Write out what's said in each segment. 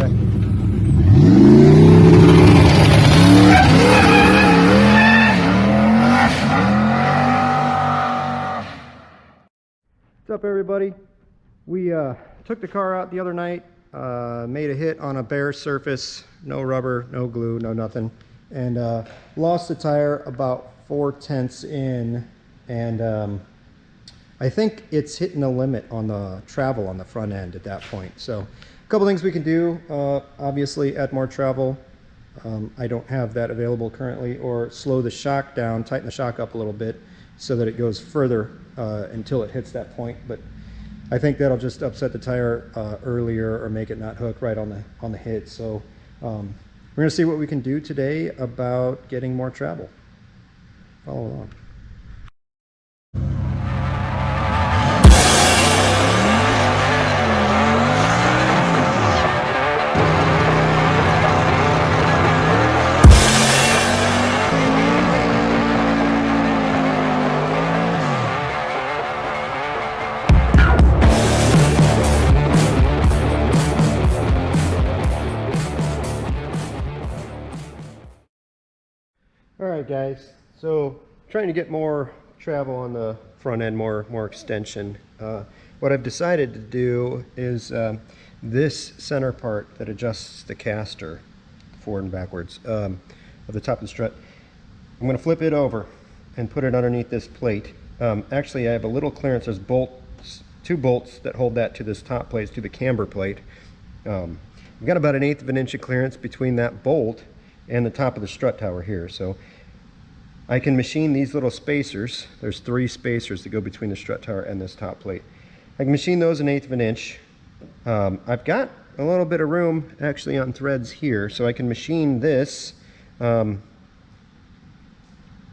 way. What's up, everybody? We took the car out the other night, made a hit on a bare surface, no rubber, no glue, no nothing, and lost the tire about 4/10 in, and I think it's hitting the limit on the travel on the front end at that point. So a couple things we can do, obviously add more travel. I don't have that available currently, or slow the shock down, tighten the shock up a little bit so that it goes further until it hits that point. But I think that'll just upset the tire earlier or make it not hook right on the hit. So we're gonna see what we can do today about getting more travel. Follow along. All right, guys, so trying to get more travel on the front end, more extension. What I've decided to do is this center part that adjusts the caster forward and backwards of the top of the strut, I'm going to flip it over and put it underneath this plate. Actually, I have a little clearance. There's bolts, 2 bolts that hold that to this top plate, to the camber plate. I've got about 1/8 of an inch of clearance between that bolt and the top of the strut tower here. So I can machine these little spacers. There's 3 spacers that go between the strut tower and this top plate. I can machine those 1/8 of an inch. I've got a little bit of room actually on threads here, so I can machine this down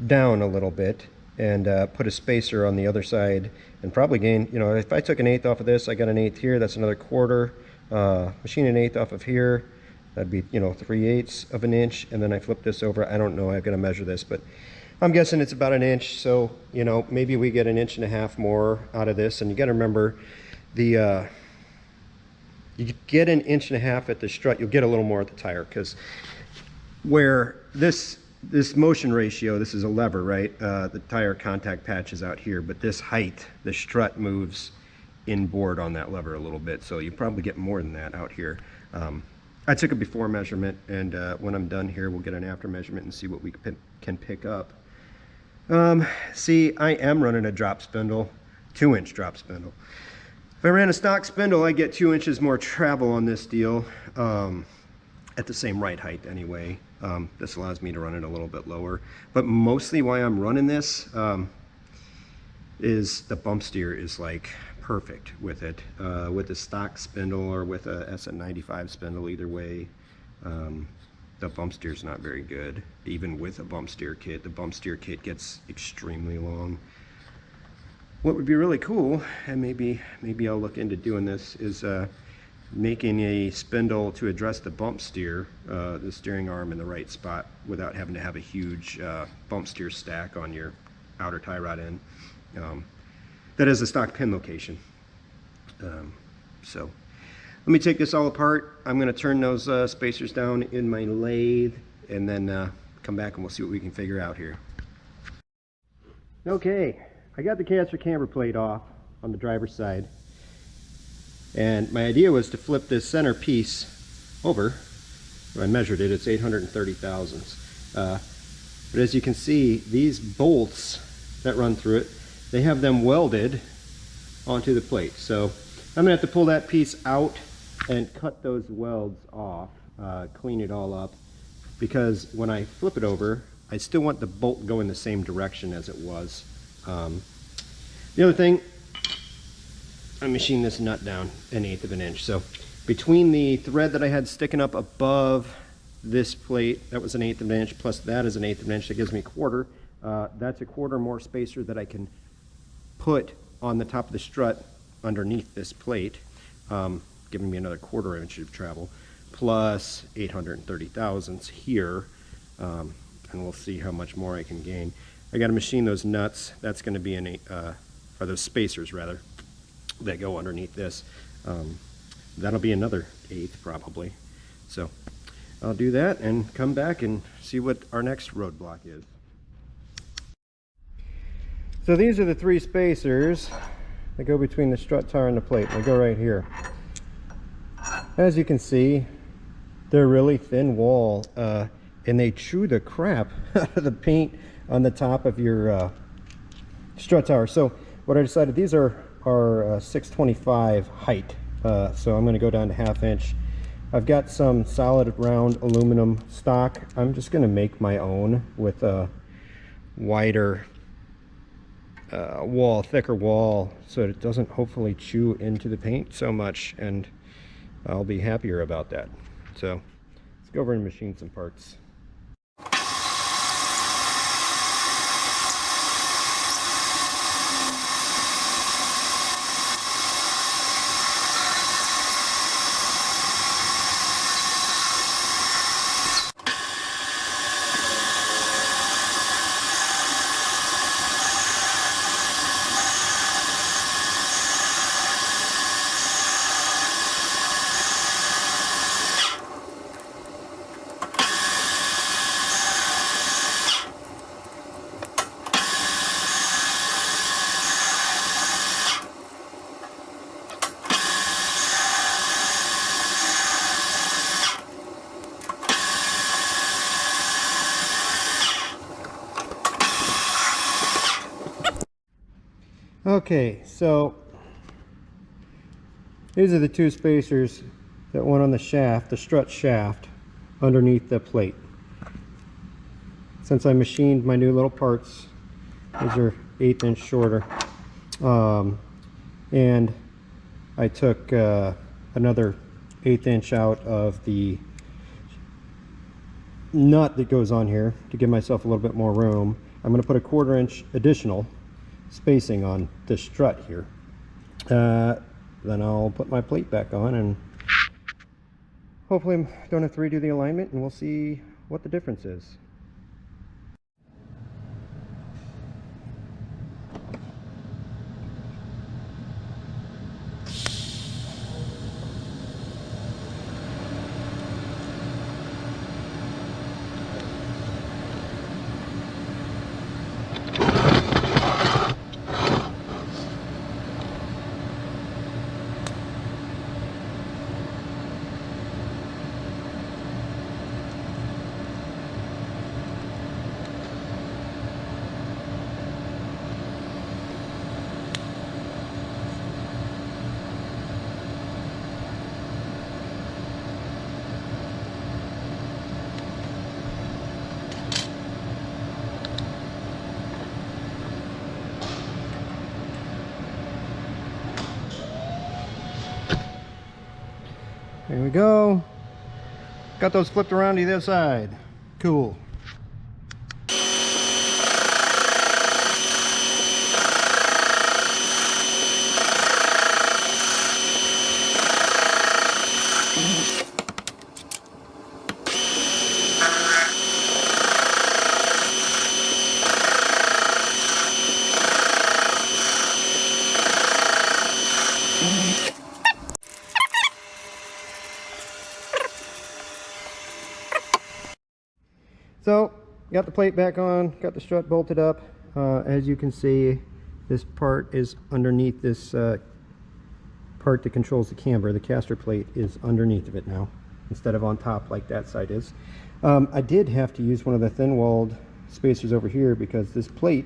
a little bit and put a spacer on the other side and probably gain, you know, if I took 1/8 off of this, I got 1/8 here, that's another 1/4. Machine 1/8 off of here, that'd be, you know, 3/8 of an inch, and then I flip this over. I don't know, I've got to measure this, but I'm guessing it's about 1 inch. So, you know, maybe we get 1.5 inches more out of this. And you got to remember, the you get 1.5 inches at the strut, you'll get a little more at the tire, because where this motion ratio, this is a lever, right? The tire contact patch is out here, but this height, the strut moves inboard on that lever a little bit, so you probably get more than that out here. I took a before measurement, and when I'm done here, we'll get an after measurement and see what we can pick up. See, I am running a drop spindle, 2-inch drop spindle. If I ran a stock spindle, I get 2 inches more travel on this deal, at the same ride height anyway. This allows me to run it a little bit lower, but mostly why I'm running this is the bump steer is like perfect with it. With a stock spindle or with a SN95 spindle, either way, the bump steer is not very good. Even with a bump steer kit, the bump steer kit gets extremely long. What would be really cool, and maybe I'll look into doing this, is making a spindle to address the bump steer, the steering arm in the right spot, without having to have a huge bump steer stack on your outer tie rod end. That is a stock pin location. So let me take this all apart. I'm going to turn those spacers down in my lathe, and then come back and we'll see what we can figure out here. Okay, I got the caster camber plate off on the driver's side, and my idea was to flip this center piece over. I measured it, it's 830 thousandths. But as you can see, these bolts that run through it, they have them welded onto the plate. So I'm gonna have to pull that piece out and cut those welds off, clean it all up, because when I flip it over, I still want the bolt going the same direction as it was. The other thing, I machined this nut down 1/8 of an inch. So between the thread that I had sticking up above this plate, that was 1/8 of an inch, plus that is 1/8 of an inch, that gives me 1/4. That's a 1/4 more spacer that I can put on the top of the strut underneath this plate, giving me another 1/4 inch of travel, plus 830 thousandths here, and we'll see how much more I can gain. I got to machine those nuts. That's going to be or those spacers rather, that go underneath this. That'll be another 1/8 probably. So I'll do that and come back and see what our next roadblock is. So these are the 3 spacers that go between the strut tire and the plate. They go right here. As you can see, they're really thin wall, and they chew the crap out of the paint on the top of your strut tower. So what I decided, these are 625 height, so I'm going to go down to 1/2 inch. I've got some solid round aluminum stock. I'm just going to make my own with a wider wall, thicker wall, so that it doesn't hopefully chew into the paint so much, and I'll be happier about that. So let's go over and machine some parts. Okay, so these are the 2 spacers that went on the shaft, the strut shaft, underneath the plate. Since I machined my new little parts, these are 1/8 inch shorter, and I took another 1/8 inch out of the nut that goes on here to give myself a little bit more room. I'm going to put a 1/4 inch additional spacing on this strut here. Then I'll put my plate back on, and hopefully I don't have to redo the alignment, and we'll see what the difference is. There we go. Got those flipped around to the other side. Cool. So, got the plate back on, got the strut bolted up. As you can see, this part is underneath this part that controls the camber. The caster plate is underneath of it now, instead of on top like that side is. I did have to use one of the thin-walled spacers over here because this plate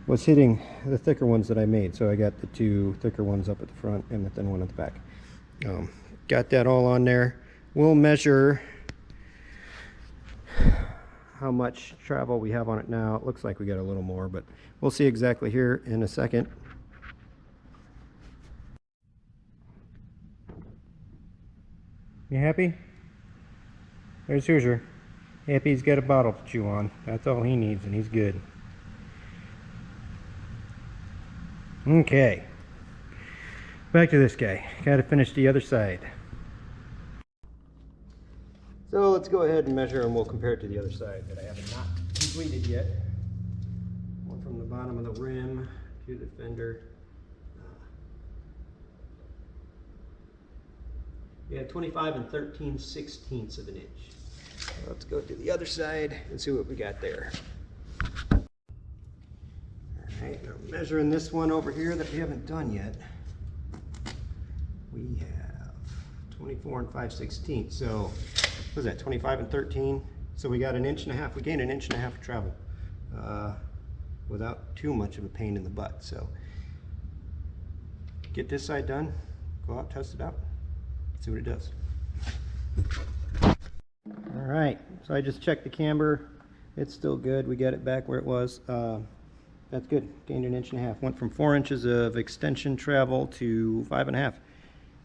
was hitting the thicker ones that I made. So I got the 2 thicker ones up at the front and the thin one at the back. Got that all on there. We'll measure how much travel we have on it now. It looks like we got a little more, but we'll see exactly here in a second. You happy? There's Hoosier. Happy he's got a bottle to chew on. That's all he needs, and he's good. Okay. Back to this guy. Gotta finish the other side. So let's go ahead and measure, and we'll compare it to the other side that I have not completed yet. One from the bottom of the rim to the fender. We had 25 and 13/16 of an inch. Let's go to the other side and see what we got there. All right, now measuring this one over here that we haven't done yet. We have 24 and 5/16. So what was that, 25 and 13? So we got an inch and a half. We gained an inch and a half of travel without too much of a pain in the butt. So get this side done, go out, test it out, see what it does. All right, so I just checked the camber. It's still good. We got it back where it was. That's good. Gained an inch and a half. Went from 4 inches of extension travel to 5.5.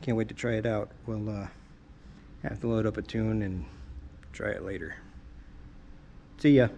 Can't wait to try it out. We'll have to load up a tune and try it later. See ya.